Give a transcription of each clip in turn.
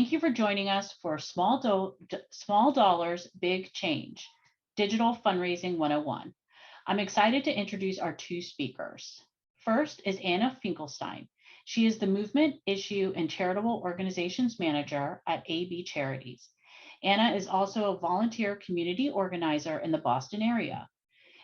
Thank you for joining us for Small Dollars, Big Change, Digital Fundraising 101. I'm excited to introduce our two speakers. First is Anna Finkelstein. She is the Movement, Issue, and Charitable Organizations Manager at AB Charities. Anna is also a volunteer community organizer in the Boston area.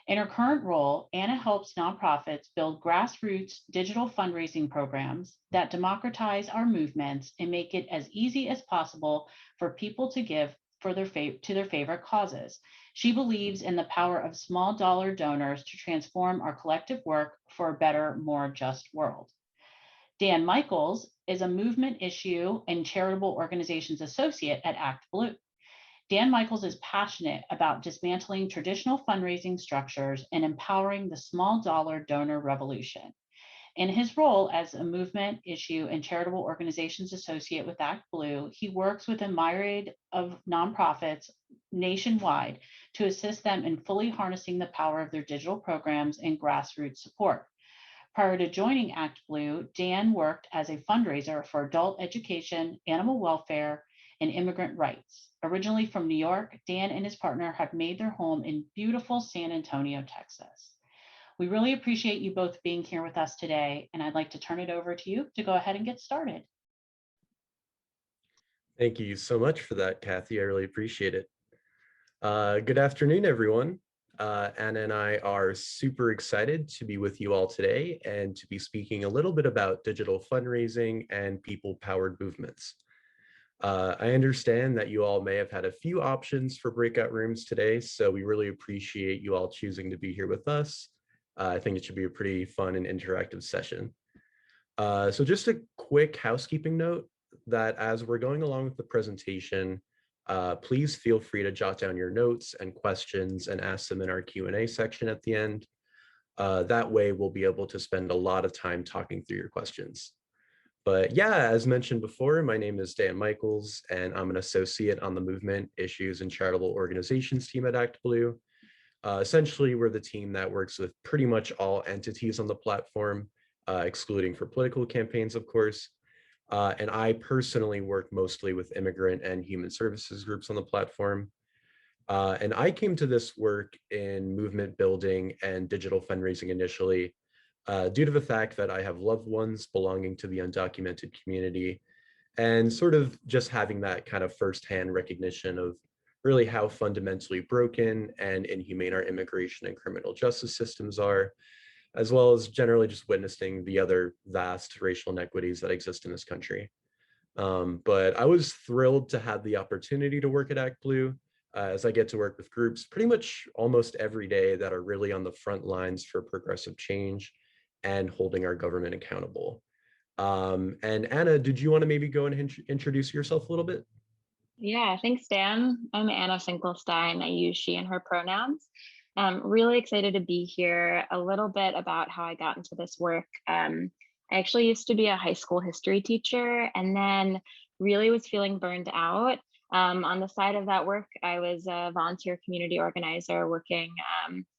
In her current role, Anna helps nonprofits build grassroots digital fundraising programs that democratize our movements and make it as easy as possible for people to give to their favorite causes. She believes in the power of small dollar donors to transform our collective work for a better, more just world. Dan Michaels is a movement, issue, and charitable organizations associate at ActBlue. Dan Michaels is passionate about dismantling traditional fundraising structures and empowering the small dollar donor revolution. In his role as a movement, issue, and charitable organizations associate with ActBlue, he works with a myriad of nonprofits nationwide to assist them in fully harnessing the power of their digital programs and grassroots support. Prior to joining ActBlue, Dan worked as a fundraiser for adult education, animal welfare, and immigrant rights. Originally from New York, Dan and his partner have made their home in beautiful San Antonio, Texas. We really appreciate you both being here with us today, and I'd like to turn it over to you to go ahead and get started. Thank you so much for that, Kathy. I really appreciate it. Good afternoon, everyone. Anna and I are super excited to be with you all today and to be speaking a little bit about digital fundraising and people-powered movements. I understand that you all may have had a few options for breakout rooms today, so we really appreciate you all choosing to be here with us. I think it should be a pretty fun and interactive session. So just a quick housekeeping note that as we're going along with the presentation, please feel free to jot down your notes and questions and ask them in our Q&A section at the end. That way we'll be able to spend a lot of time talking through your questions. But yeah, as mentioned before, my name is Dan Michaels, and I'm an associate on the Movement, Issues, and Charitable Organizations team at ActBlue. Essentially, we're the team that works with pretty much all entities on the platform, excluding for political campaigns, of course. And I personally work mostly with immigrant and human services groups on the platform. And I came to this work in movement building and digital fundraising initially, due to the fact that I have loved ones belonging to the undocumented community and sort of just having that kind of firsthand recognition of really how fundamentally broken and inhumane our immigration and criminal justice systems are, as well as generally just witnessing the other vast racial inequities that exist in this country. But I was thrilled to have the opportunity to work at ActBlue, as I get to work with groups pretty much almost every day that are really on the front lines for progressive change and holding our government accountable. And Anna, did you want to maybe go and introduce yourself a little bit? Yeah, thanks, Dan. I'm Anna Finkelstein. I use she and her pronouns. Really excited to be here. A little bit about how I got into this work. I actually used to be a high school history teacher and then really was feeling burned out. On the side of that work, I was a volunteer community organizer working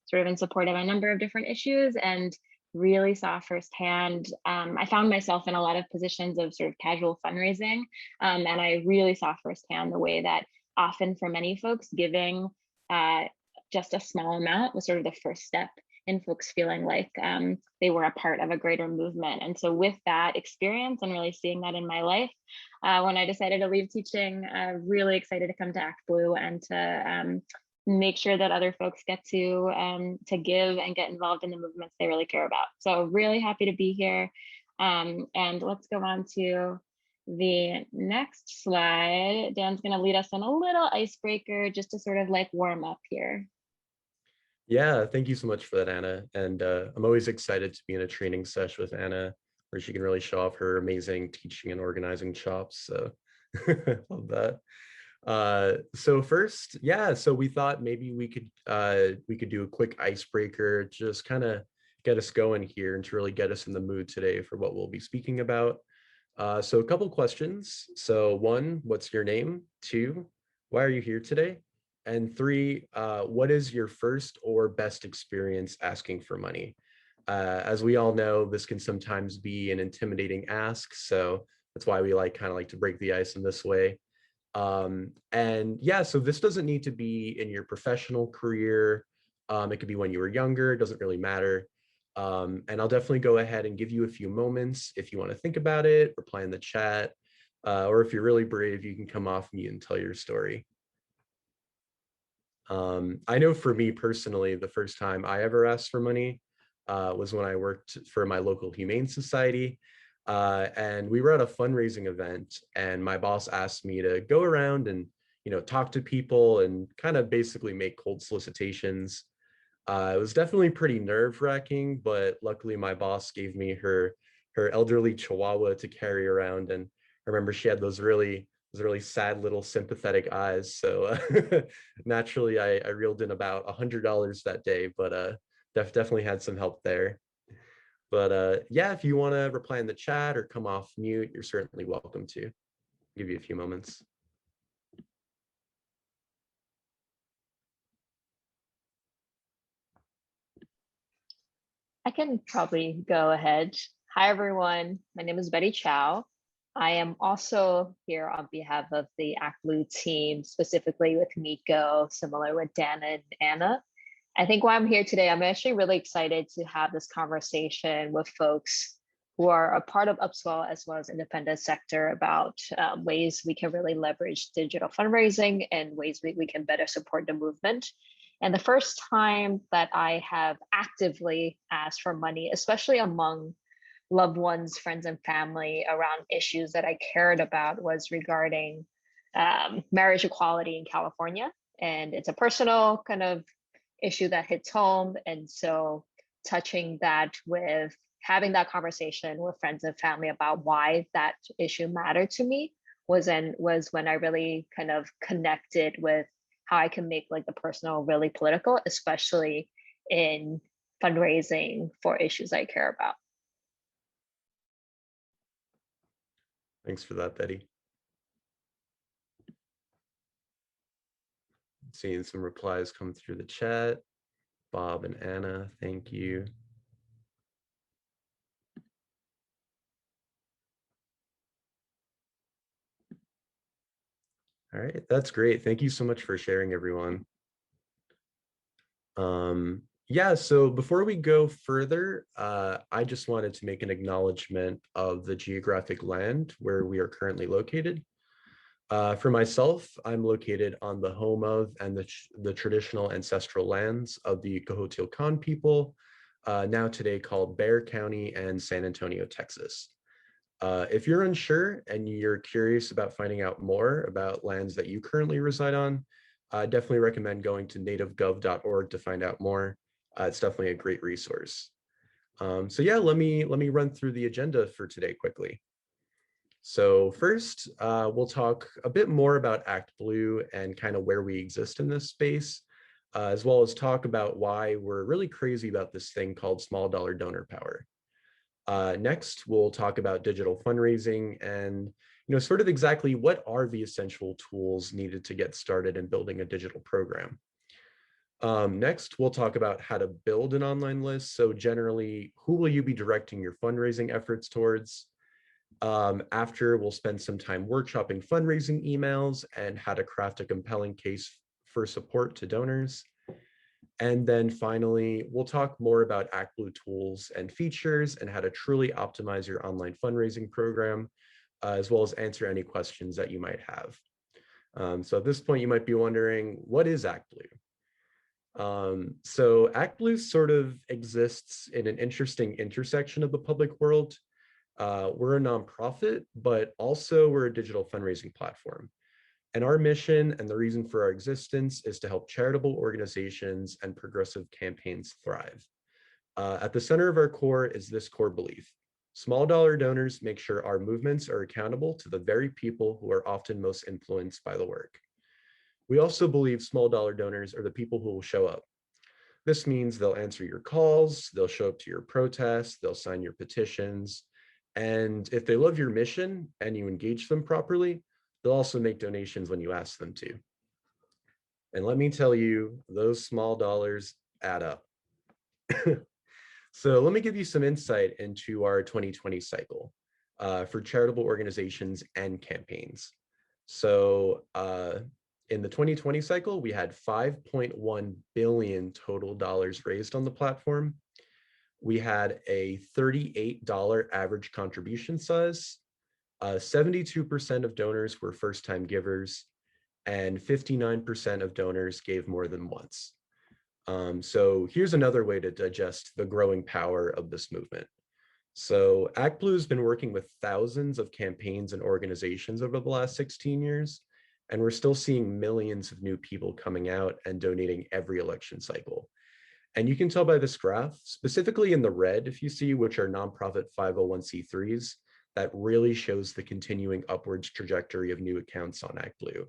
sort of in support of a number of different issues and really saw firsthand. I found myself in a lot of positions of sort of casual fundraising, and I really saw firsthand the way that often for many folks, giving just a small amount was sort of the first step in folks feeling like they were a part of a greater movement. And so with that experience and really seeing that in my life, when I decided to leave teaching, really excited to come to ActBlue and to make sure that other folks get to give and get involved in the movements they really care about. So really happy to be here. And let's go on to the next slide. Dan's going to lead us in a little icebreaker just to sort of like warm up here. Yeah, thank you so much for that, Anna. And I'm always excited to be in a training session with Anna where she can really show off her amazing teaching and organizing chops. So love that. So first, yeah, so we thought maybe we could do a quick icebreaker, just kind of get us going here and to really get us in the mood today for what we'll be speaking about. So a couple questions. So 1, what's your name? 2, why are you here today? And 3, what is your first or best experience asking for money? As we all know, this can sometimes be an intimidating ask. So That's why we kind of like to break the ice in this way. And yeah, so this doesn't need to be in your professional career. It could be when you were younger, it doesn't really matter. And I'll definitely go ahead and give you a few moments if you want to think about it, reply in the chat, or if you're really brave, you can come off mute and tell your story. I know for me personally, the first time I ever asked for money was when I worked for my local humane society. And we were at a fundraising event, and my boss asked me to go around and talk to people and kind of basically make cold solicitations. It was definitely pretty nerve-wracking, but luckily my boss gave me her elderly Chihuahua to carry around, and I remember she had those really sad little sympathetic eyes. So naturally, I reeled in about $100 that day, but definitely had some help there. But yeah, if you want to reply in the chat or come off mute, you're certainly welcome to. I'll give you a few moments. I can probably go ahead. Hi, everyone. My name is Betty Chow. I am also here on behalf of the ActBlue team, specifically with Nico, similar with Dan and Anna. I think why I'm here today, I'm actually really excited to have this conversation with folks who are a part of Upswell as well as independent sector about ways we can really leverage digital fundraising and ways we can better support the movement. And the first time that I have actively asked for money, especially among loved ones, friends, and family around issues that I cared about, was regarding marriage equality in California. And it's a personal kind of issue that hits home. And so touching that with having that conversation with friends and family about why that issue mattered to me was when I really kind of connected with how I can make like the personal really political, especially in fundraising for issues I care about. Thanks for that, Betty. Seeing some replies come through the chat. Bob and Anna, thank you. All right, that's great. Thank you so much for sharing, everyone. Yeah, so before we go further, I just wanted to make an acknowledgement of the geographic land where we are currently located. For myself, I'm located on the home of and the traditional ancestral lands of the Cohotilcan people, now today called Bexar County and San Antonio, Texas. If you're unsure and you're curious about finding out more about lands that you currently reside on, I definitely recommend going to nativegov.org to find out more. It's definitely a great resource. So yeah, let me run through the agenda for today quickly. So first, we'll talk a bit more about ActBlue and kind of where we exist in this space, as well as talk about why we're really crazy about this thing called small dollar donor power. Next, we'll talk about digital fundraising and sort of exactly what are the essential tools needed to get started in building a digital program. Next, we'll talk about how to build an online list. So generally, who will you be directing your fundraising efforts towards? After, we'll spend some time workshopping fundraising emails and how to craft a compelling case for support to donors. And then finally, we'll talk more about ActBlue tools and features and how to truly optimize your online fundraising program, as well as answer any questions that you might have. So at this point, you might be wondering, what is ActBlue? So ActBlue sort of exists in an interesting intersection of the public world. We're a nonprofit, but also we're a digital fundraising platform. And our mission and the reason for our existence is to help charitable organizations and progressive campaigns thrive. At the center of our core is this core belief. Small dollar donors make sure our movements are accountable to the very people who are often most influenced by the work. We also believe small dollar donors are the people who will show up. This means they'll answer your calls, they'll show up to your protests, they'll sign your petitions, and if they love your mission and you engage them properly, they'll also make donations when you ask them to. And let me tell you, those small dollars add up. So let me give you some insight into our 2020 cycle. for charitable organizations and campaigns. So in the 2020 cycle, we had 5.1 billion total dollars raised on the platform. We had a $38 average contribution size. 72% of donors were first-time givers, and 59% of donors gave more than once. So here's another way to digest the growing power of this movement. So ActBlue has been working with thousands of campaigns and organizations over the last 16 years, and we're still seeing millions of new people coming out and donating every election cycle. And you can tell by this graph, specifically in the red, if you see, which are nonprofit 501c3s, that really shows the continuing upwards trajectory of new accounts on ActBlue.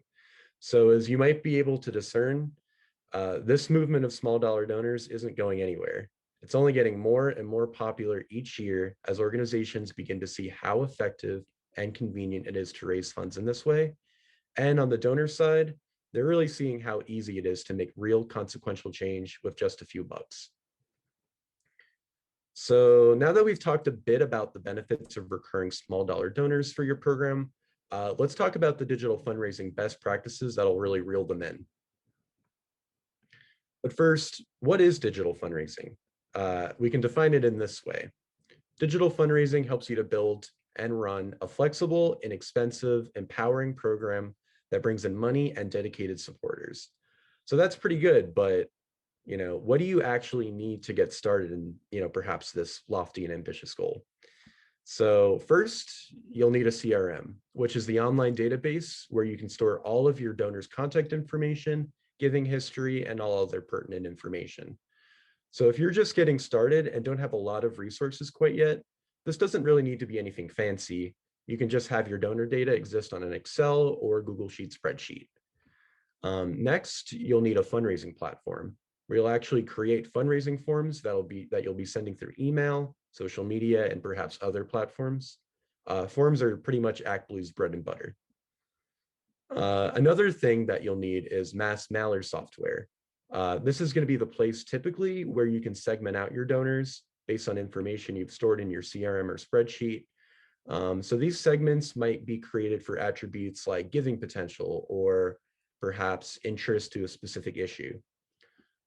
So as you might be able to discern, this movement of small dollar donors isn't going anywhere. It's only getting more and more popular each year as organizations begin to see how effective and convenient it is to raise funds in this way. And on the donor side, they're really seeing how easy it is to make real consequential change with just a few bucks. So now that we've talked a bit about the benefits of recurring small dollar donors for your program, let's talk about the digital fundraising best practices that'll really reel them in. But first, what is digital fundraising? We can define it in this way. Digital fundraising helps you to build and run a flexible, inexpensive, empowering program that brings in money and dedicated supporters. So that's pretty good, but what do you actually need to get started in, perhaps this lofty and ambitious goal? So first, you'll need a CRM, which is the online database where you can store all of your donors' contact information, giving history, and all other pertinent information. So if you're just getting started and don't have a lot of resources quite yet, this doesn't really need to be anything fancy. You can just have your donor data exist on an Excel or Google Sheet spreadsheet. Next, you'll need a fundraising platform where you'll actually create fundraising forms that you'll be sending through email, social media, and perhaps other platforms. Forms are pretty much ActBlue's bread and butter. Another thing that you'll need is mass mailer software. This is going to be the place typically where you can segment out your donors based on information you've stored in your CRM or spreadsheet. So these segments might be created for attributes like giving potential or perhaps interest to a specific issue.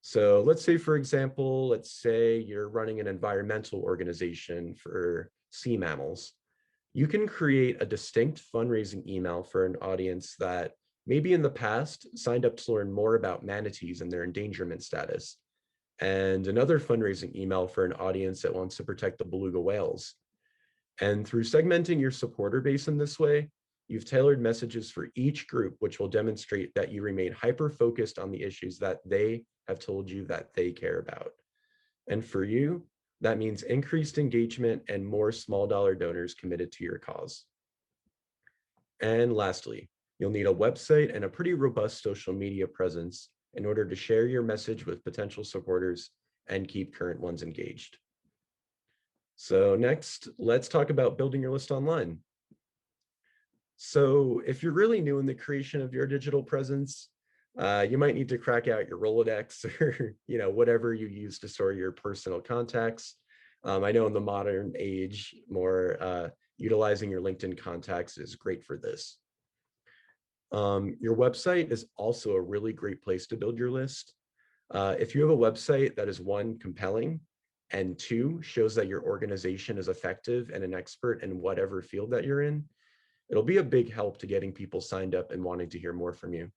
So let's say, for example, let's say you're running an environmental organization for sea mammals. You can create a distinct fundraising email for an audience that maybe in the past signed up to learn more about manatees and their endangerment status, and another fundraising email for an audience that wants to protect the beluga whales. And through segmenting your supporter base in this way, you've tailored messages for each group, which will demonstrate that you remain hyper-focused on the issues that they have told you that they care about. And for you, that means increased engagement and more small dollar donors committed to your cause. And lastly, you'll need a website and a pretty robust social media presence in order to share your message with potential supporters and keep current ones engaged. So next, let's talk about building your list online. So if you're really new in the creation of your digital presence, you might need to crack out your Rolodex or whatever you use to store your personal contacts. I know in the modern age, more utilizing your LinkedIn contacts is great for this. Your website is also a really great place to build your list. If you have a website that is one, compelling, and two, shows that your organization is effective and an expert in whatever field that you're in, it'll be a big help to getting people signed up and wanting to hear more from you.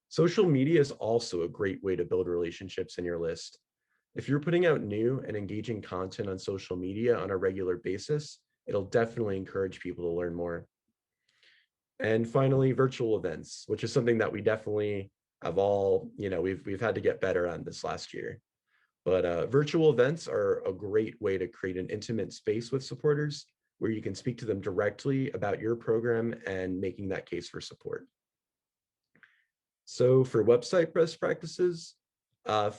Social media is also a great way to build relationships in your list. If you're putting out new and engaging content on social media on a regular basis, it'll definitely encourage people to learn more. And finally, virtual events, which is something that we definitely have all, we've had to get better on this last year. But virtual events are a great way to create an intimate space with supporters where you can speak to them directly about your program and making that case for support. So for website best practices,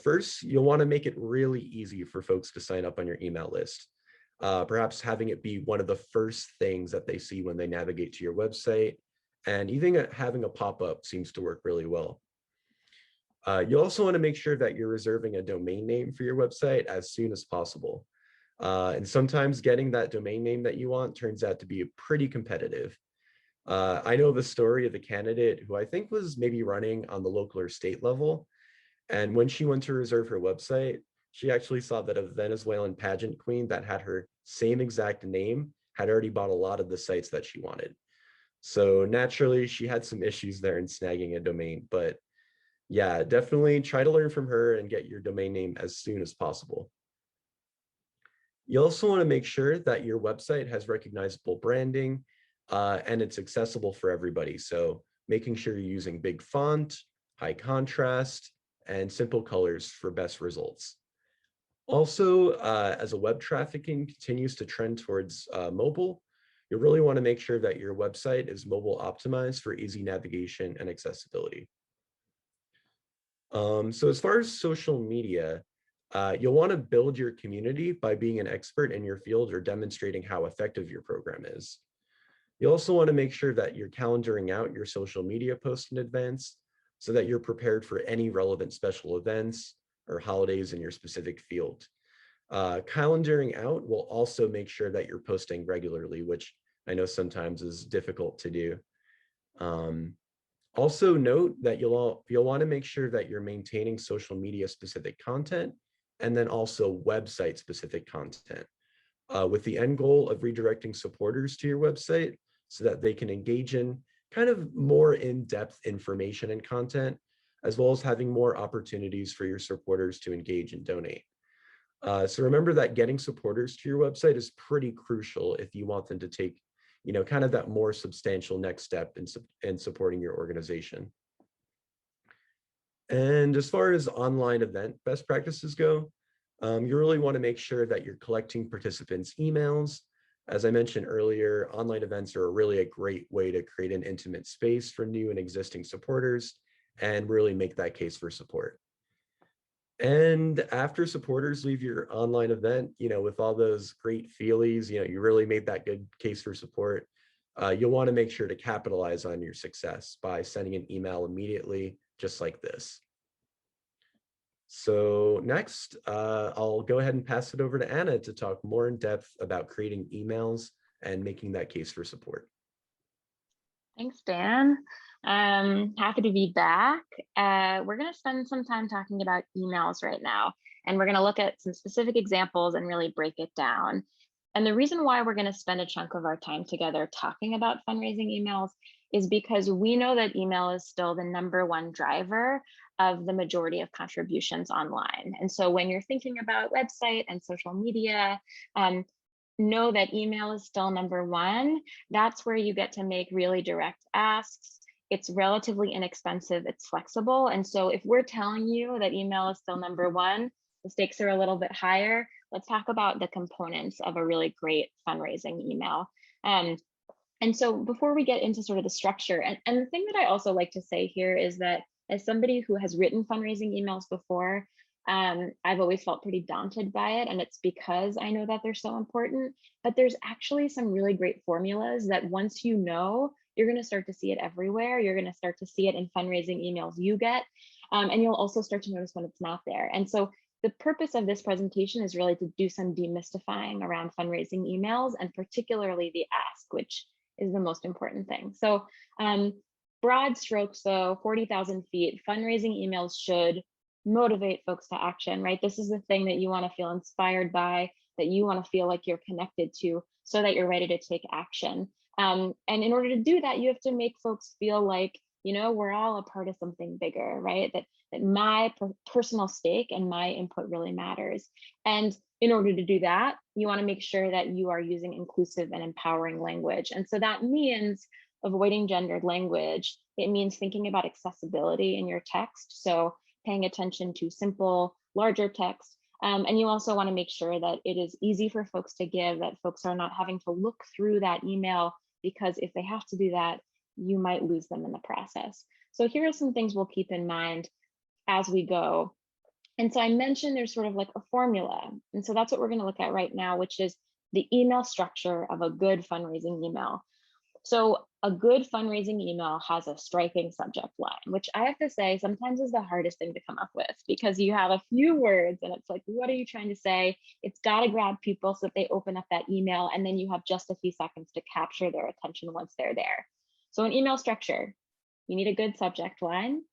first, you'll want to make it really easy for folks to sign up on your email list. Perhaps having it be one of the first things that they see when they navigate to your website, and even having a pop-up seems to work really well. You also want to make sure that you're reserving a domain name for your website as soon as possible. And sometimes getting that domain name that you want turns out to be pretty competitive. I know the story of a candidate who I think was maybe running on the local or state level. And when she went to reserve her website, she actually saw that a Venezuelan pageant queen that had her same exact name had already bought a lot of the sites that she wanted. So naturally, she had some issues there in snagging a domain. But yeah, definitely try to learn from her and get your domain name as soon as possible. You also want to make sure that your website has recognizable branding and it's accessible for everybody. So making sure you're using big font, high contrast, and simple colors for best results. Also, as a web trafficking continues to trend towards mobile, you really want to make sure that your website is mobile optimized for easy navigation and accessibility. So as far as social media, you'll want to build your community by being an expert in your field or demonstrating how effective your program is. You also want to make sure that you're calendaring out your social media posts in advance so that you're prepared for any relevant special events or holidays in your specific field. Calendaring out will also make sure that you're posting regularly, which I know sometimes is difficult to do. Also note that you'll want to make sure that you're maintaining social media specific content and then also website specific content with the end goal of redirecting supporters to your website so that they can engage in kind of more in-depth information and content, as well as having more opportunities for your supporters to engage and donate. So remember that getting supporters to your website is pretty crucial if you want them to take, kind of that more substantial next step in supporting your organization. And as far as online event best practices go, you really want to make sure that you're collecting participants' emails. As I mentioned earlier, online events are really a great way to create an intimate space for new and existing supporters and really make that case for support. And after supporters leave your online event, with all those great feelies, you really made that good case for support. You'll want to make sure to capitalize on your success by sending an email immediately, just like this. So next, I'll go ahead and pass it over to Anna to talk more in depth about creating emails and making that case for support. Thanks, Dan. Happy to be back. We're going to spend some time talking about emails right now, and we're going to look at some specific examples and really break it down. And the reason why we're going to spend a chunk of our time together talking about fundraising emails is because we know that email is still the #1 driver of the majority of contributions online. And so when you're thinking about website and social media, know that email is still #1. That's where you get to make really direct asks. It's relatively inexpensive, it's flexible. And so if we're telling you that email is still #1, the stakes are a little bit higher. Let's talk about the components of a really great fundraising email. And so before we get into sort of the structure, and the thing that I also like to say here is that as somebody who has written fundraising emails before, I've always felt pretty daunted by it, and it's because I know that they're so important. But there's actually some really great formulas that once you know, you're going to start to see it everywhere. You're going to start to see it in fundraising emails you get, and you'll also start to notice when it's not there. And so the purpose of this presentation is really to do some demystifying around fundraising emails, and particularly the ask, which is the most important thing. So broad strokes, though, 40,000 feet, fundraising emails should motivate folks to action, right? This is the thing that you want to feel inspired by, that you want to feel like you're connected to, so that you're ready to take action. And in order to do that, you have to make folks feel like, we're all a part of something bigger, right? That my personal stake and my input really matters. And in order to do that, you want to make sure that you are using inclusive and empowering language. And so that means avoiding gendered language. It means thinking about accessibility in your text. So paying attention to simple, larger text. And you also want to make sure that it is easy for folks to give, that folks are not having to look through that email, because if they have to do that, you might lose them in the process. So here are some things we'll keep in mind as we go. And so I mentioned there's sort of like a formula. And so that's what we're going to look at right now, which is the email structure of a good fundraising email. So a good fundraising email has a striking subject line, which I have to say sometimes is the hardest thing to come up with, because you have a few words and it's like, what are you trying to say? It's got to grab people so that they open up that email, and then you have just a few seconds to capture their attention once they're there. So an email structure, you need a good subject line.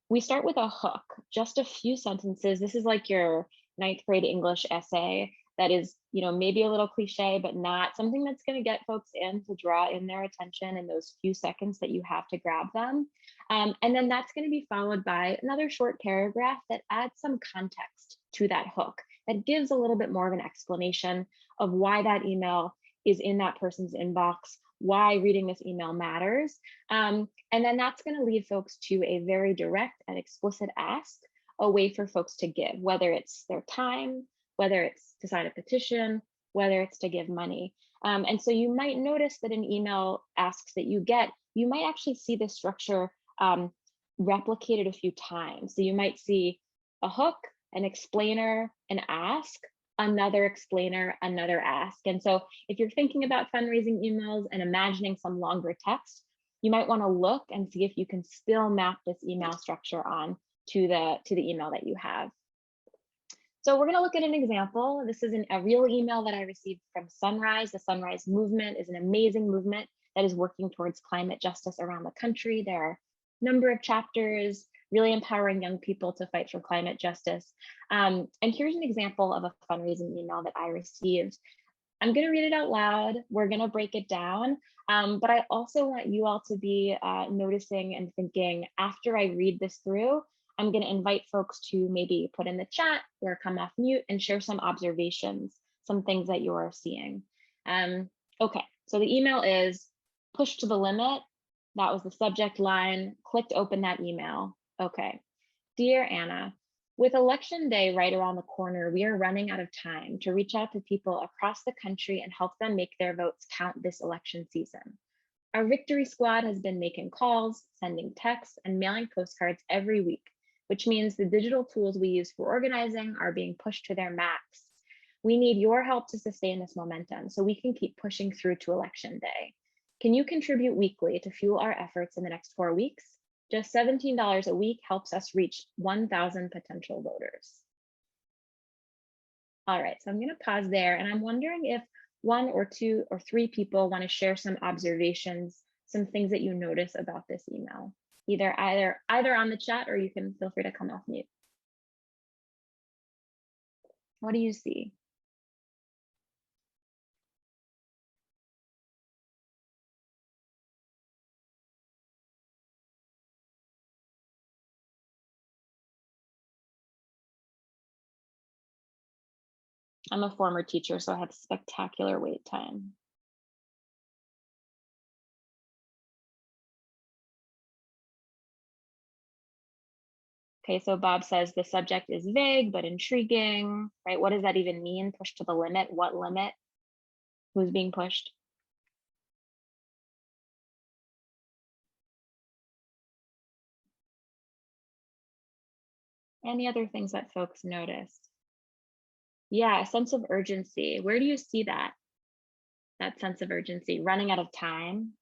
We start with a hook, just a few sentences. This is like your 9th grade English essay that is, maybe a little cliche, but not something that's going to get folks in to draw in their attention in those few seconds that you have to grab them. And then that's going to be followed by another short paragraph that adds some context to that hook, that gives a little bit more of an explanation of why that email is in that person's inbox, why reading this email matters. And then that's going to lead folks to a very direct and explicit ask, a way for folks to give, whether it's their time, whether it's to sign a petition, whether it's to give money. And so you might notice that in email asks that you get, you might actually see this structure replicated a few times. So you might see a hook, an explainer, an ask, another explainer, another ask. And so if you're thinking about fundraising emails and imagining some longer text, you might want to look and see if you can still map this email structure on to the email that you have. So we're going to look at an example. This is a real email that I received from Sunrise. The Sunrise movement is an amazing movement that is working towards climate justice around the country. There are a number of chapters really empowering young people to fight for climate justice. And here's an example of a fundraising email that I received. I'm going to read it out loud. We're going to break it down. But I also want you all to be noticing and thinking, after I read this through, I'm going to invite folks to maybe put in the chat or come off mute and share some observations, some things that you're seeing. Okay, so the email is push to the limit. That was the subject line. Click to open that email. Okay, dear Anna, with election day right around the corner, we are running out of time to reach out to people across the country and help them make their votes count this election season. Our victory squad has been making calls, sending texts, and mailing postcards every week, which means the digital tools we use for organizing are being pushed to their max. We need your help to sustain this momentum so we can keep pushing through to election day. Can you contribute weekly to fuel our efforts in the next 4 weeks? Just $17 a week helps us reach 1,000 potential voters. All right, so I'm going to pause there, and I'm wondering if 1 or 2 or 3 people want to share some observations, some things that you notice about this email, either on the chat, or you can feel free to come off mute. What do you see? I'm a former teacher, so I have spectacular wait time. Okay, so Bob says the subject is vague but intriguing, right? What does that even mean? Push to the limit? What limit? Who's being pushed? Any other things that folks noticed? Yeah, a sense of urgency. Where do you see that? That sense of urgency, running out of time.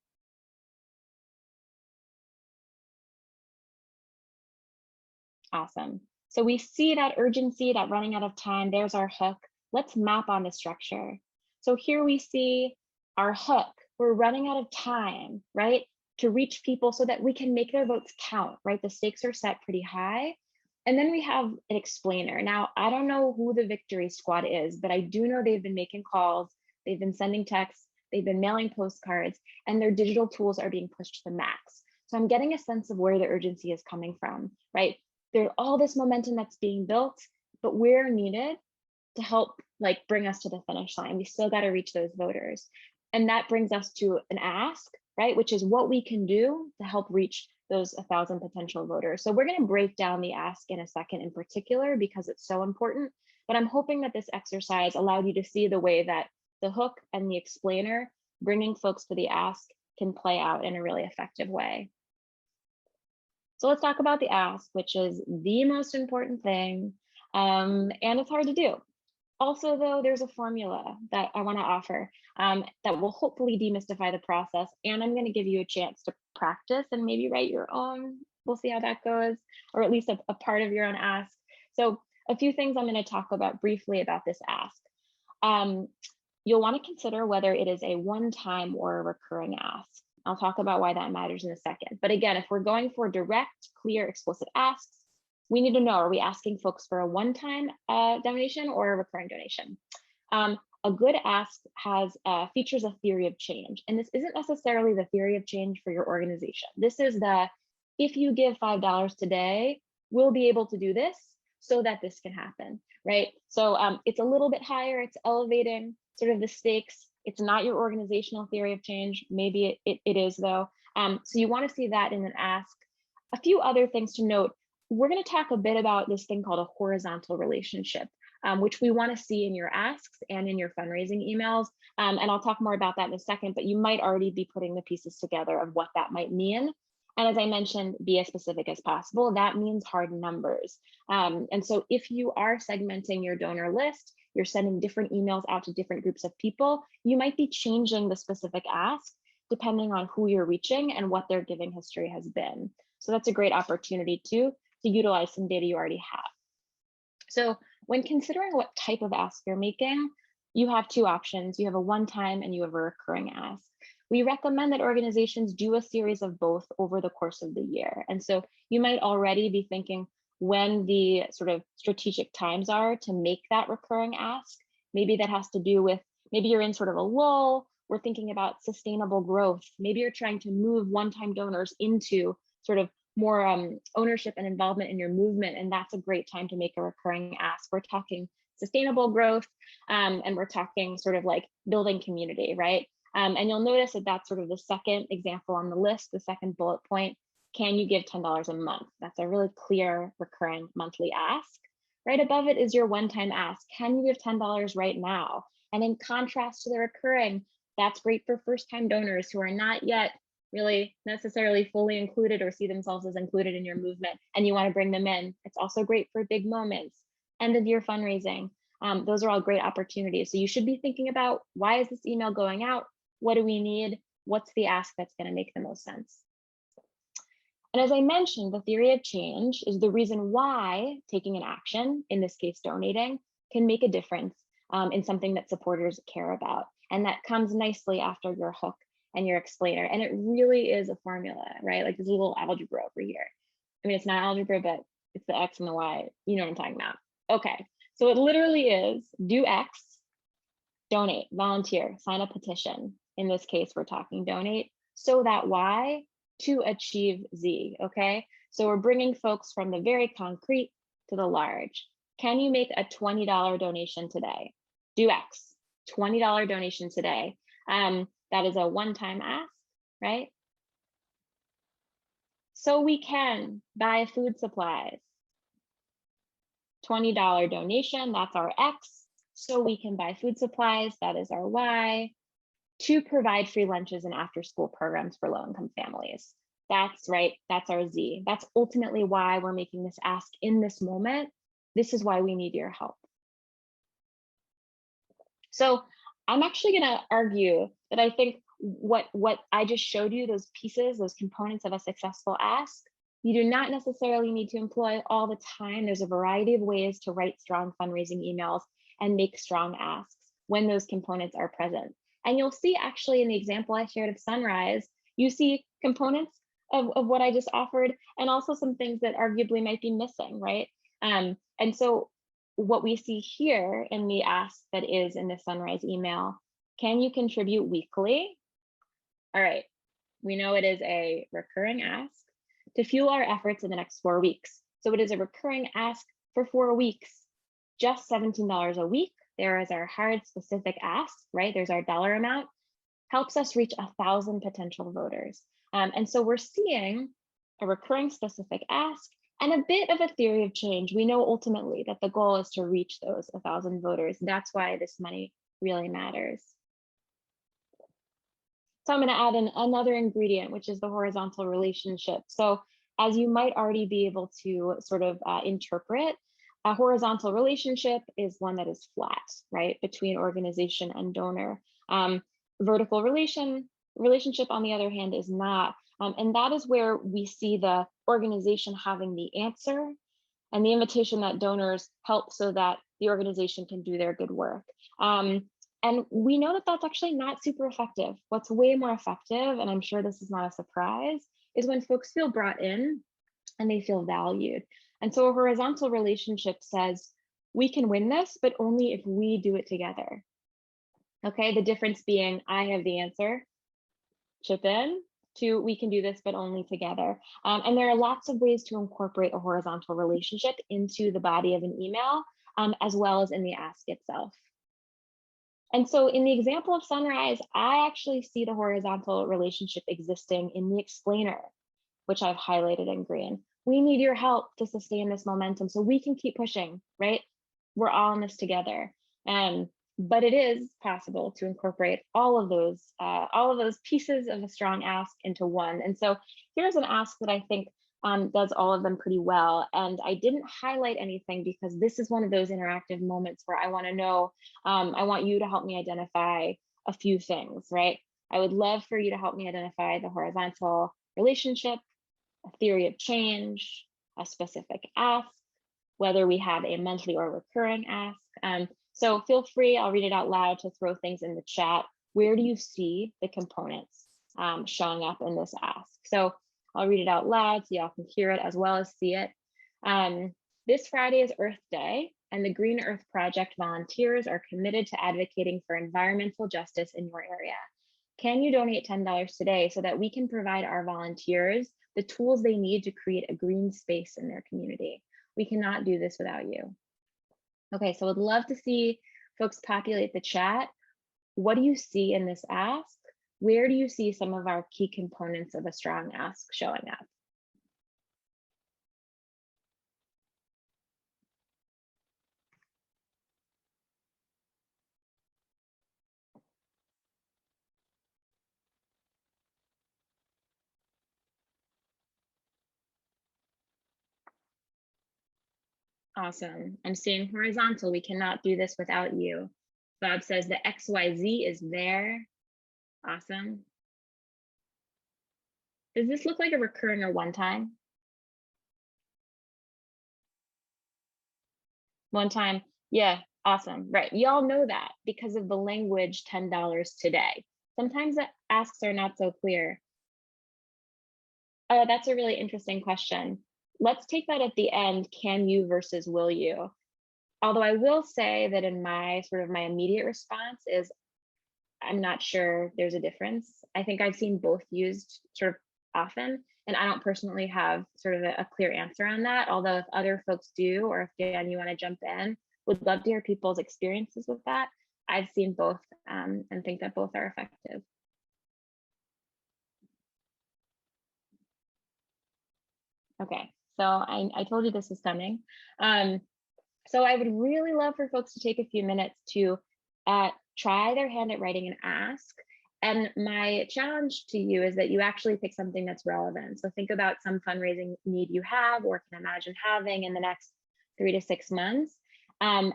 Awesome. So we see that urgency, that running out of time. There's our hook. Let's map on the structure. So here we see our hook. We're running out of time, right? To reach people so that we can make their votes count, right? The stakes are set pretty high. And then we have an explainer. Now, I don't know who the victory squad is, but I do know they've been making calls, they've been sending texts, they've been mailing postcards, and their digital tools are being pushed to the max. So I'm getting a sense of where the urgency is coming from, right? There's all this momentum that's being built, but we're needed to help bring us to the finish line. We still got to reach those voters. And that brings us to an ask, right? Which is what we can do to help reach those 1,000 potential voters. So we're going to break down the ask in a second in particular because it's so important. But I'm hoping that this exercise allowed you to see the way that the hook and the explainer, bringing folks to the ask, can play out in a really effective way. So let's talk about the ask, which is the most important thing, and it's hard to do. Also, though, there's a formula that I want to offer that will hopefully demystify the process. And I'm going to give you a chance to practice and maybe write your own. We'll see how that goes, or at least a part of your own ask. So, a few things I'm going to talk about briefly about this ask. You'll want to consider whether it is a one-time or a recurring ask. I'll talk about why that matters in a second. But again, if we're going for direct, clear, explicit asks, we need to know, are we asking folks for a one-time donation or a recurring donation? A good ask has features a theory of change. And this isn't necessarily the theory of change for your organization. This is the, if you give $5 today, we'll be able to do this so that this can happen, right? So it's a little bit higher, it's elevating sort of the stakes. It's not your organizational theory of change. Maybe it is though. So you want to see that in an ask. A few other things to note. We're going to talk a bit about this thing called a horizontal relationship, which we want to see in your asks and in your fundraising emails. And I'll talk more about that in a second, but you might already be putting the pieces together of what that might mean. And as I mentioned, be as specific as possible. That means hard numbers. And so if you are segmenting your donor list, you're sending different emails out to different groups of people, you might be changing the specific ask depending on who you're reaching and what their giving history has been. So that's a great opportunity too, to utilize some data you already have. So when considering what type of ask you're making, you have two options. You have a one-time and you have a recurring ask. We recommend that organizations do a series of both over the course of the year. And so you might already be thinking when the sort of strategic times are to make that recurring ask. Maybe that has to do with, maybe you're in sort of a lull. We're thinking about sustainable growth. Maybe you're trying to move one-time donors into sort of more ownership and involvement in your movement. And that's a great time to make a recurring ask. We're talking sustainable growth and we're talking sort of like building community, right? And you'll notice that that's sort of the second example on the list, the second bullet point. Can you give $10 a month? That's a really clear recurring monthly ask. Right above it is your one-time ask. Can you give $10 right now? And in contrast to the recurring, that's great for first-time donors who are not yet really necessarily fully included or see themselves as included in your movement, and you want to bring them in. It's also great for big moments, end of year fundraising. Those are all great opportunities. So you should be thinking about, why is this email going out? What do we need? What's the ask that's going to make the most sense? And as I mentioned, the theory of change is the reason why taking an action, in this case donating, can make a difference in something that supporters care about. And that comes nicely after your hook and your explainer. And it really is a formula, right? Like there's a little algebra over here. I mean, it's not algebra, but it's the X and the Y. You know what I'm talking about. Okay, so it literally is do X, donate, volunteer, sign a petition. In this case, we're talking donate, so that Y to achieve Z, okay? So we're bringing folks from the very concrete to the large. Can you make a $20 donation today? Do X, $20 donation today. That is a one-time ask, right? So we can buy food supplies. $20 donation, that's our X. So we can buy food supplies, that is our Y. To provide free lunches and after-school programs for low-income families. That's right, that's our Z. That's ultimately why we're making this ask in this moment. This is why we need your help. So I'm actually going to argue that I think what I just showed you, those pieces, those components of a successful ask, you do not necessarily need to employ all the time. There's a variety of ways to write strong fundraising emails and make strong asks when those components are present. And you'll see actually in the example I shared of Sunrise, you see components of what I just offered, and also some things that arguably might be missing, right? And so what we see here in the ask that is in the Sunrise email, can you contribute weekly? All right, we know it is a recurring ask to fuel our efforts in the next 4 weeks. So it is a recurring ask for 4 weeks, just $17 a week. There is our hard specific ask, right? There's our dollar amount, helps us reach 1,000 potential voters. And so we're seeing a recurring specific ask and a bit of a theory of change. We know ultimately that the goal is to reach those 1,000 voters. That's why this money really matters. So I'm going to add in another ingredient, which is the horizontal relationship. So as you might already be able to sort of interpret, A horizontal relationship is one that is flat, right, between organization and donor. Vertical relationship, on the other hand, is not. And that is where we see the organization having the answer and the invitation that donors help so that the organization can do their good work. And we know that that's actually not super effective. What's way more effective, and I'm sure this is not a surprise, is when folks feel brought in and they feel valued. And so a horizontal relationship says, we can win this, but only if we do it together. Okay, the difference being I have the answer, chip in, to we can do this, but only together. And there are lots of ways to incorporate a horizontal relationship into the body of an email, as well as in the ask itself. And so in the example of Sunrise, I actually see the horizontal relationship existing in the explainer, which I've highlighted in green. We need your help to sustain this momentum so we can keep pushing, right? We're all in this together. But it is possible to incorporate all of those pieces of a strong ask into one. And so here's an ask that I think does all of them pretty well. And I didn't highlight anything because this is one of those interactive moments where I want to know, I want you to help me identify a few things, right? I would love for you to help me identify the horizontal relationship, a theory of change, a specific ask, whether we have a monthly or recurring ask. So feel free, I'll read it out loud, to throw things in the chat. Where do you see the components showing up in this ask? So I'll read it out loud so y'all can hear it as well as see it. This Friday is Earth Day, and the Green Earth Project volunteers are committed to advocating for environmental justice in your area. Can you donate $10 today so that we can provide our volunteers the tools they need to create a green space in their community? We cannot do this without you. Okay, so I'd love to see folks populate the chat. What do you see in this ask? Where do you see some of our key components of a strong ask showing up? Awesome. I'm seeing horizontal. We cannot do this without you. Bob says the XYZ is there. Awesome. Does this look like a recurring or one time? One time. Yeah, awesome. Right. Y'all know that because of the language $10 today. Sometimes the asks are not so clear. That's a really interesting question. Let's take that at the end, can you versus will you? Although I will say that in my immediate response is, I'm not sure there's a difference. I think I've seen both used sort of often, and I don't personally have sort of a clear answer on that. Although if other folks do, or if Dan, you want to jump in, would love to hear people's experiences with that. I've seen both and think that both are effective. Okay, so I told you this is coming. So I would really love for folks to take a few minutes to try their hand at writing an ask. And my challenge to you is that you actually pick something that's relevant. So think about some fundraising need you have or can imagine having in the next 3 to 6 months. And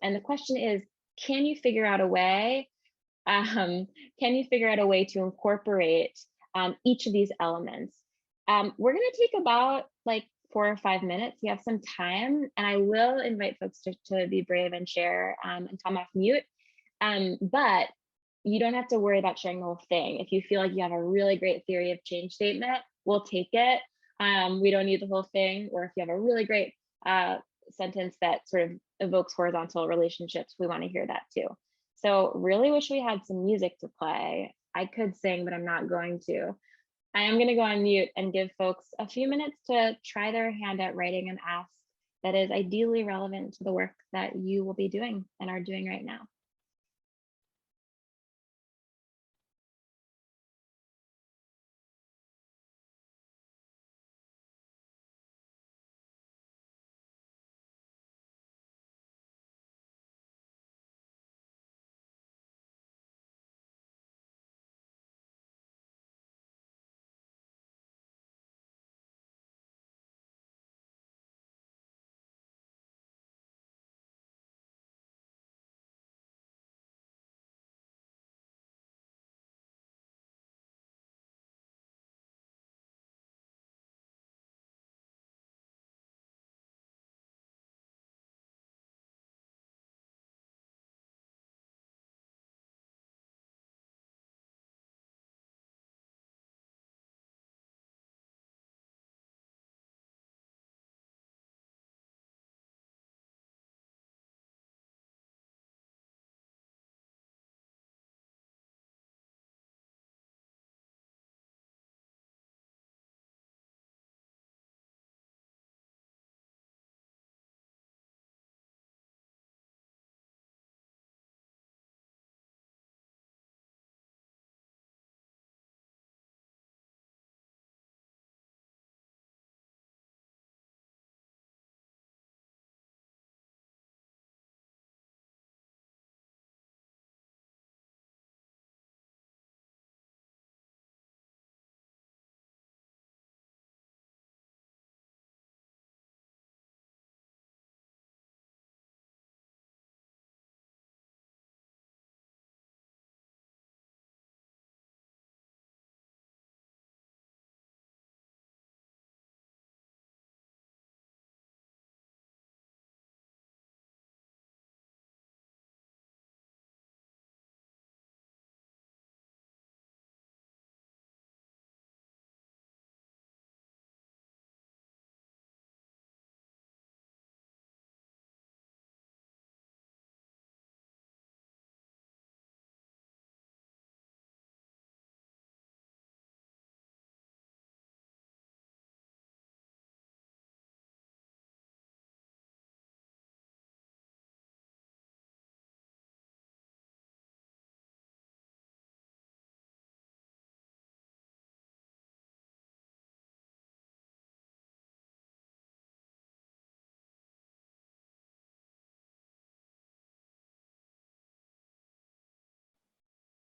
the question is, can you figure out a way? Can you figure out a way to incorporate each of these elements? We're going to take about like 4 or 5 minutes. You have some time, and I will invite folks to be brave and share and come off mute. But you don't have to worry about sharing the whole thing. If you feel like you have a really great theory of change statement, we'll take it. We don't need the whole thing. Or if you have a really great sentence that sort of evokes horizontal relationships, we want to hear that too. So really wish we had some music to play. I could sing, but I'm not going to. I am going to go on mute and give folks a few minutes to try their hand at writing an ask that is ideally relevant to the work that you will be doing and are doing right now.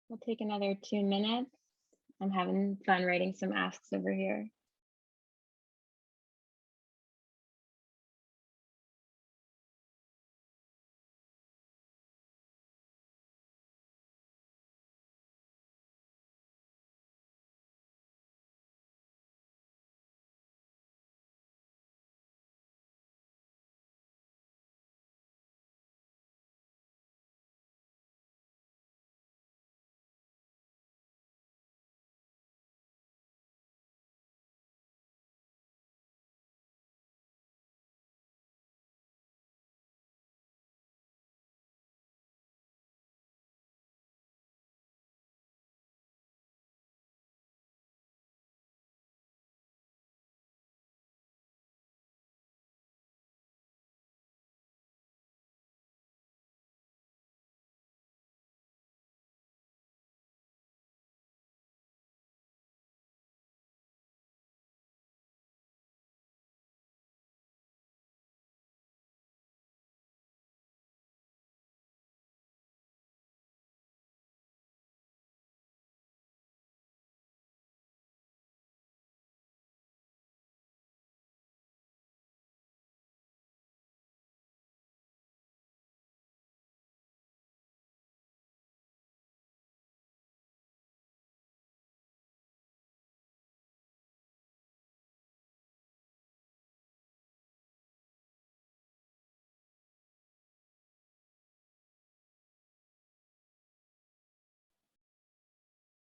We'll take another 2 minutes. I'm having fun writing some asks over here.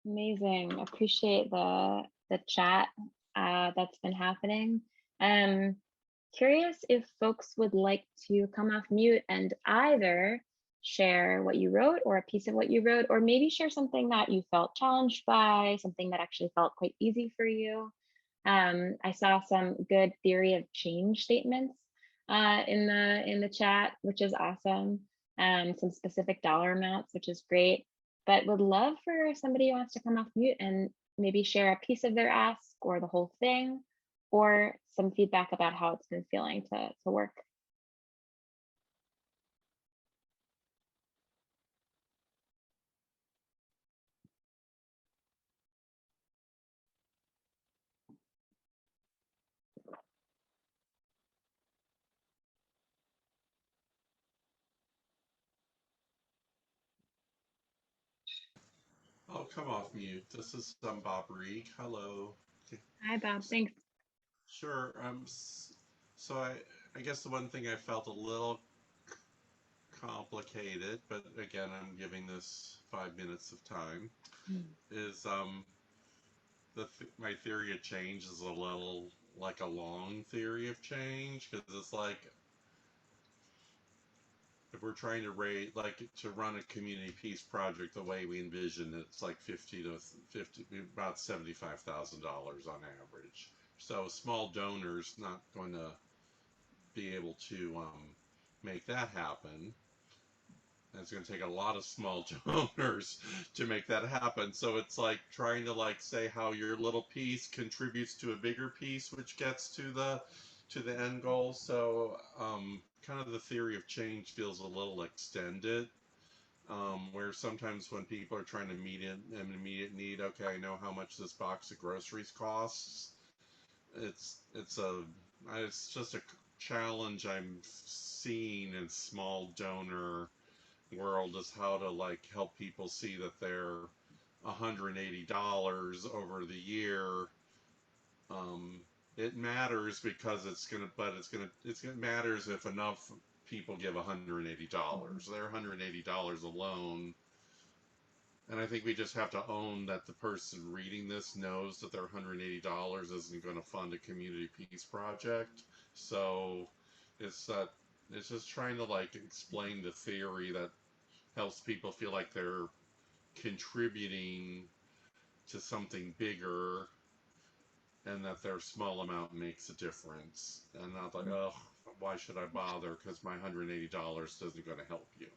Amazing. Appreciate the chat that's been happening. Curious if folks would like to come off mute and either share what you wrote or a piece of what you wrote, or maybe share something that you felt challenged by, something that actually felt quite easy for you. I saw some good theory of change statements in the chat, which is awesome. Some specific dollar amounts, which is great. But would love for somebody who wants to come off mute and maybe share a piece of their ask or the whole thing, or some feedback about how it's been feeling to work. I'll come off mute. This is Bob Reed. Hello. Hi, Bob. Thanks. Sure. So I guess the one thing I felt a little complicated, but again, I'm giving this 5 minutes of time, is my theory of change is a little like a long theory of change, because it's like if we're trying to run a community peace project the way we envision it, it's like about $75,000 on average. So small donors not going to be able to make that happen. And it's going to take a lot of small donors to make that happen. So it's like trying to say how your little piece contributes to a bigger piece, which gets to the end goal. So kind of the theory of change feels a little extended, where sometimes when people are trying to meet an immediate need, okay, I know how much this box of groceries costs. It's just a challenge I'm seeing in small donor world, is how to help people see that they're $180 over the year. It matters because it matters if enough people give $180. They're $180 alone. And I think we just have to own that the person reading this knows that their $180 isn't going to fund a community peace project. So it's just trying to explain the theory that helps people feel like they're contributing to something bigger, and that their small amount makes a difference, and not like, oh, why should I bother, because my $180 isn't going to help you.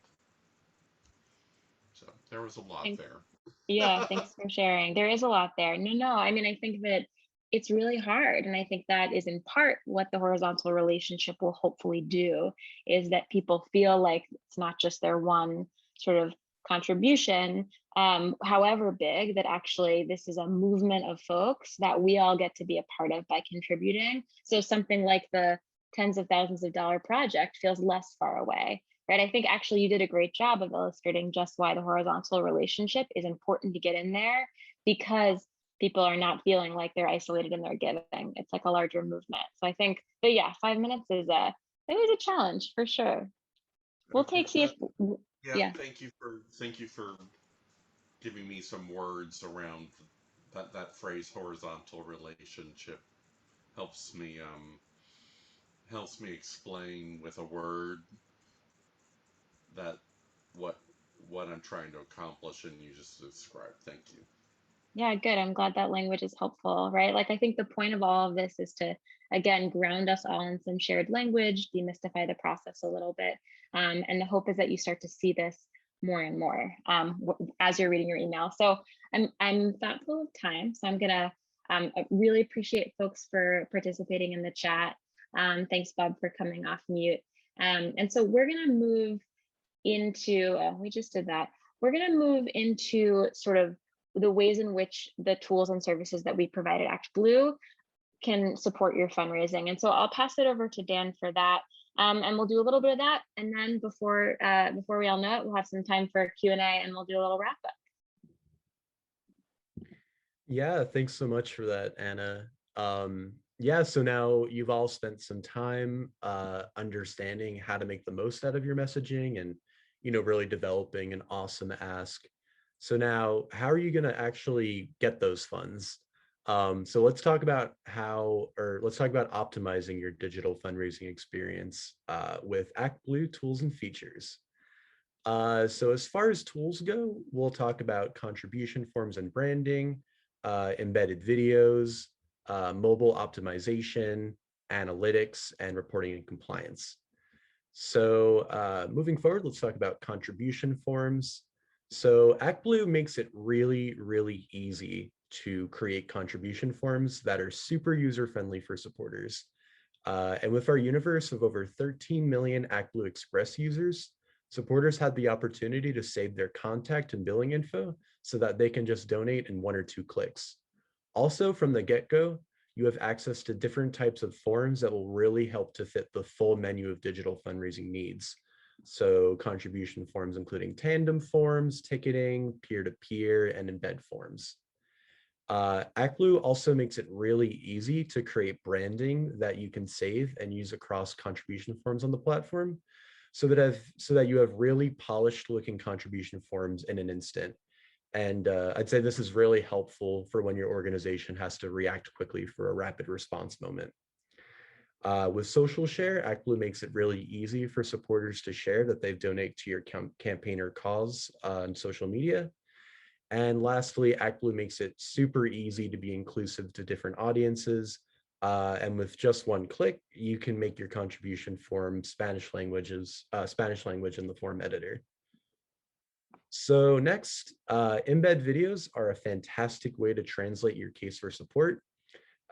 So there was a lot there. Yeah, thanks for sharing. There is a lot there. No, I mean, I think that it's really hard. And I think that is in part what the horizontal relationship will hopefully do, is that people feel like it's not just their one sort of contribution, however big, that actually this is a movement of folks that we all get to be a part of by contributing. So something like the tens of thousands of dollar project feels less far away, right? I think actually you did a great job of illustrating just why the horizontal relationship is important to get in there, because people are not feeling like they're isolated in their giving. It's like a larger movement. So I think, but yeah, 5 minutes is it was a challenge for sure. We'll Okay. see if, Yeah, yeah. thank you for giving me some words around that phrase horizontal relationship. Helps me explain with a word that what what I'm trying to accomplish, and you just described. Thank you. Yeah, good. I'm glad that language is helpful, right? Like, I think the point of all of this is to, again, ground us all in some shared language, demystify the process a little bit. And the hope is that you start to see this more and more as you're reading your email. So I'm thoughtful of time. So I'm gonna really appreciate folks for participating in the chat. Thanks, Bob, for coming off mute. And so we're gonna move into, we just did that. We're gonna move into sort of the ways in which the tools and services that we provide at ActBlue can support your fundraising. And so I'll pass it over to Dan for that. And we'll do a little bit of that. And then before we all know it, we'll have some time for Q&A and we'll do a little wrap up. Yeah, thanks so much for that, Anna. Yeah, so now you've all spent some time understanding how to make the most out of your messaging and, really developing an awesome ask. So now, how are you going to actually get those funds? So let's talk about optimizing your digital fundraising experience with ActBlue tools and features. So as far as tools go, we'll talk about contribution forms and branding, embedded videos, mobile optimization, analytics, and reporting and compliance. So moving forward, let's talk about contribution forms. So ActBlue makes it really, really easy to create contribution forms that are super user-friendly for supporters. And with our universe of over 13 million ActBlue Express users, supporters had the opportunity to save their contact and billing info so that they can just donate in 1 or 2 clicks. Also, from the get-go, you have access to different types of forms that will really help to fit the full menu of digital fundraising needs. So contribution forms including tandem forms, ticketing, peer-to-peer, and embed forms. ActBlue also makes it really easy to create branding that you can save and use across contribution forms on the platform, so that you have really polished looking contribution forms in an instant. And I'd say this is really helpful for when your organization has to react quickly for a rapid response moment. With social share, ActBlue makes it really easy for supporters to share that they've donated to your campaign or cause on social media. And lastly, ActBlue makes it super easy to be inclusive to different audiences. And with just 1 click, you can make your contribution form Spanish language in the form editor. So next, embed videos are a fantastic way to translate your case for support.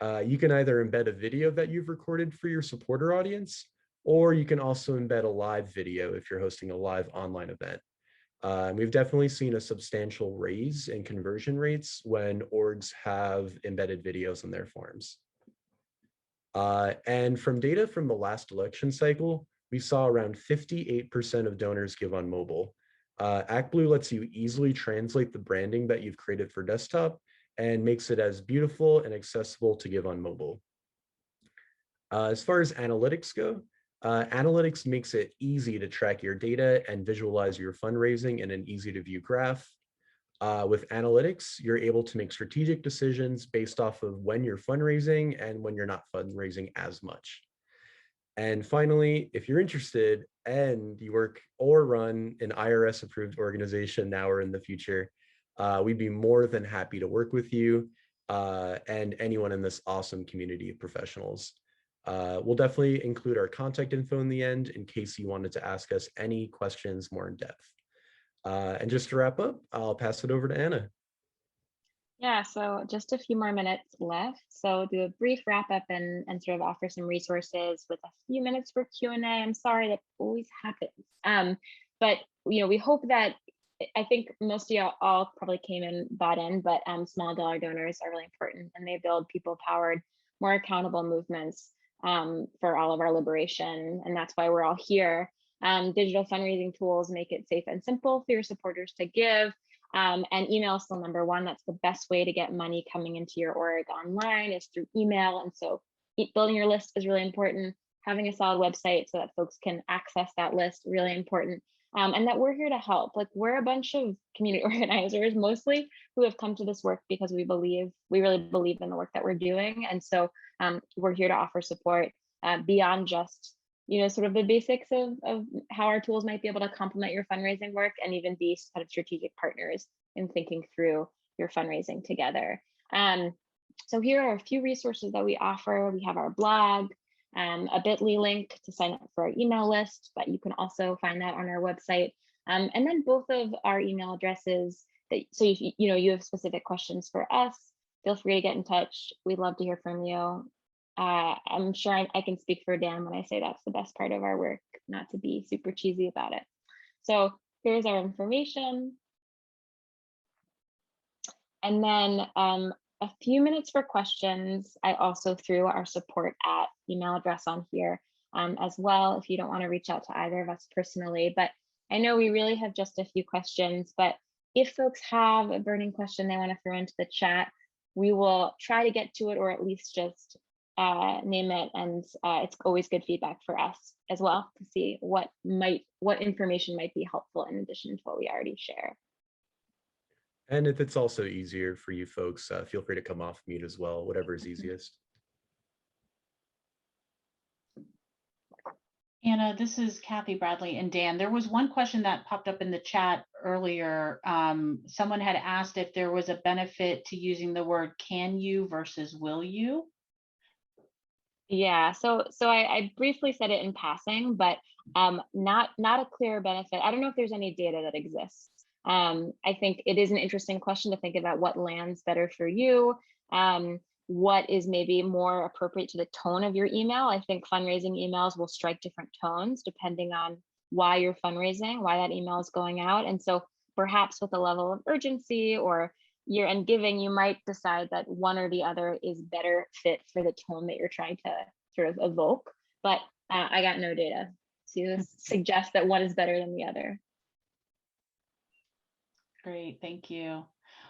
You can either embed a video that you've recorded for your supporter audience, or you can also embed a live video if you're hosting a live online event. We've definitely seen a substantial raise in conversion rates when orgs have embedded videos in their forms. And from data from the last election cycle, we saw around 58% of donors give on mobile. ActBlue lets you easily translate the branding that you've created for desktop and makes it as beautiful and accessible to give on mobile. As far as analytics go, analytics makes it easy to track your data and visualize your fundraising in an easy to view graph. With analytics, you're able to make strategic decisions based off of when you're fundraising and when you're not fundraising as much. And finally, if you're interested and you work or run an IRS approved organization now or in the future, we'd be more than happy to work with you and anyone in this awesome community of professionals. We'll definitely include our contact info in the end in case you wanted to ask us any questions more in depth. And just to wrap up, I'll pass it over to Anna. Yeah, so just a few more minutes left. So do a brief wrap up and sort of offer some resources with a few minutes for Q&A. I'm sorry that always happens. But we hope that I think most of y'all all probably came in, bought in, but small dollar donors are really important, and they build people-powered, more accountable movements for all of our liberation, and that's why we're all here. Digital fundraising tools make it safe and simple for your supporters to give, and email is still number one. That's the best way to get money coming into your org online is through email, and so building your list is really important. Having a solid website so that folks can access that list, really important. And that we're here to help. Like, we're a bunch of community organizers mostly who have come to this work because we really believe in the work that we're doing. And so we're here to offer support beyond just, sort of the basics of how our tools might be able to complement your fundraising work, and even be kind of strategic partners in thinking through your fundraising together. So here are a few resources that we offer. We have our blog, a bit.ly link to sign up for our email list, but you can also find that on our website. And then both of our email addresses, so if you have specific questions for us, feel free to get in touch. We'd love to hear from you. I'm sure I can speak for Dan when I say that's the best part of our work, not to be super cheesy about it. So here's our information. And then a few minutes for questions. I also threw our support @ email address on here as well, if you don't want to reach out to either of us personally. But I know we really have just a few questions, but if folks have a burning question they want to throw into the chat, we will try to get to it, or at least just name it. And it's always good feedback for us as well to see what information might be helpful in addition to what we already share. And if it's also easier for you folks, feel free to come off mute as well, whatever is easiest. Anna, this is Kathy, Bradley, and Dan. There was one question that popped up in the chat earlier. Someone had asked if there was a benefit to using the word "can you" versus "will you." Yeah, so I briefly said it in passing, but not a clear benefit. I don't know if there's any data that exists. I think it is an interesting question to think about what lands better for you. What is maybe more appropriate to the tone of your email. I think fundraising emails will strike different tones depending on why you're fundraising, why that email is going out. And so perhaps with a level of urgency or year-end giving, you might decide that one or the other is better fit for the tone that you're trying to sort of evoke. But I got no data to suggest that one is better than the other. Great, thank you.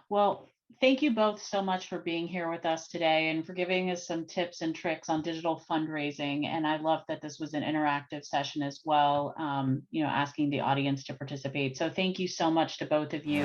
Well, thank you both so much for being here with us today and for giving us some tips and tricks on digital fundraising. And I love that this was an interactive session as well, asking the audience to participate. So thank you so much to both of you.